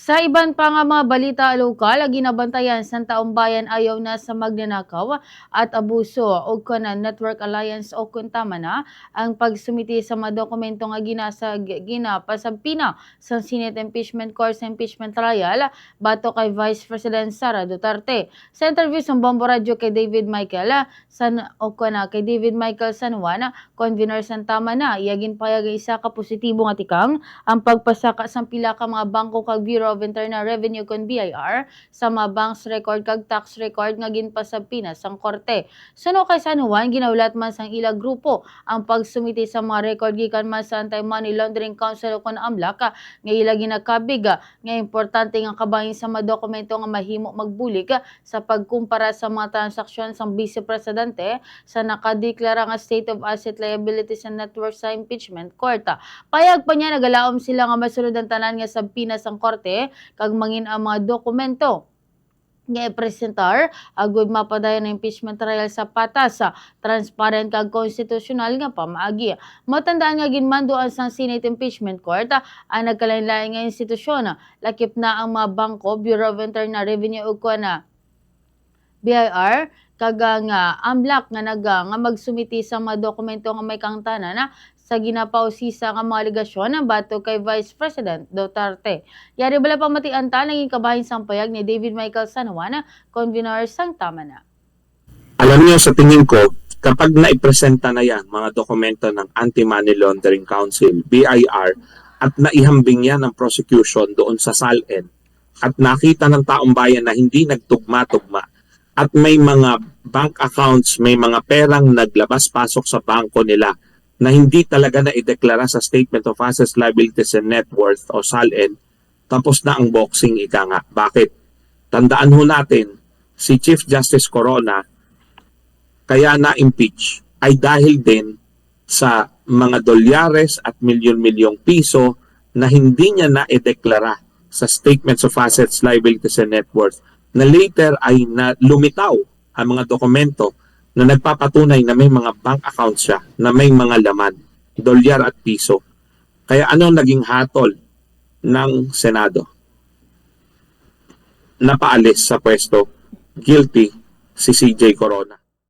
Sa iban pa nga mga balita lokal, ginabantayan sa taong bayan ayaw na sa magnanakaw at abuso o kana Network Alliance o kuntama na ang pagsumiti sa mga dokumento nga ginapasabpina sa Senate Impeachment Court sa impeachment trial bato kay Vice President Sara Duterte. Sa interview sa Bombo Radio kay David Michael kay David Michael San Juan, convener sa tama na iyagin payag isa ka positibo nga tikang ang pagpasaka sa pila ka mga bangko kag Bureau of Internal Revenue kon BIR sa mga banks record kag tax record nga ginpasabpina sang korte. Suno kay San Juan, ginaulat man sang ila grupo ang pagsumiti sa mga record gikan man sa Anti-Money Laundering Council kon AMLAC nga ila ginakabig nga importante nga kabahin sa mga dokumento nga mahimo magbulig sa pagkumpara sa mga transaksyon sang Vice Presidente sa nakadeklara nga State of Asset Liabilities and Network sa impeachment court. Payag pa niya nagalaom sila nga masunod ang tanan nga sabpina sang korte kag mangin ang mga dokumento nga ipresentar agud mapadayon ang impeachment trial sa patas, transparent kag konstitusyonal nga pamaagi. Matandaan nga ginmanduan sa Senate Impeachment Court ang nagkalain-lain nga institusyon, lakip na ang mga bangko, Bureau of Internal Revenue ug kuana BIR kag nga AMLAC nga magsumiti sa mga dokumento nga may kangtanan sa ginapausisa nga mga aligasyon bato kay Vice President Duterte. Yari bala pamatianta naging kabahin sang payag ni David Michael San Juan, convener sang tama na. Alam niyo, sa tingin ko, kapag naipresenta na yan mga dokumento ng Anti-Money Laundering Council, BIR, at naihambing yan ng prosecution doon sa SALN, at nakita ng taong bayan na hindi nagtugma-tugma, at may mga bank accounts, may mga perang naglabas-pasok sa bangko nila na hindi talaga na ideklara sa Statement of Assets, Liabilities and Net Worth o SALN, tapos na ang boxing, ika nga. Bakit? Tandaan ho natin, si Chief Justice Corona kaya na-impeach ay dahil din sa mga dolyares at milyon-milyong piso na hindi niya na-ideklara sa Statements of Assets, Liabilities and Net Worth, na later ay lumitaw ang mga dokumento na nagpapatunay na may mga bank accounts siya na may mga laman, dolyar at piso. Kaya ano naging hatol ng Senado? Napaalis sa pwesto, guilty si CJ Corona.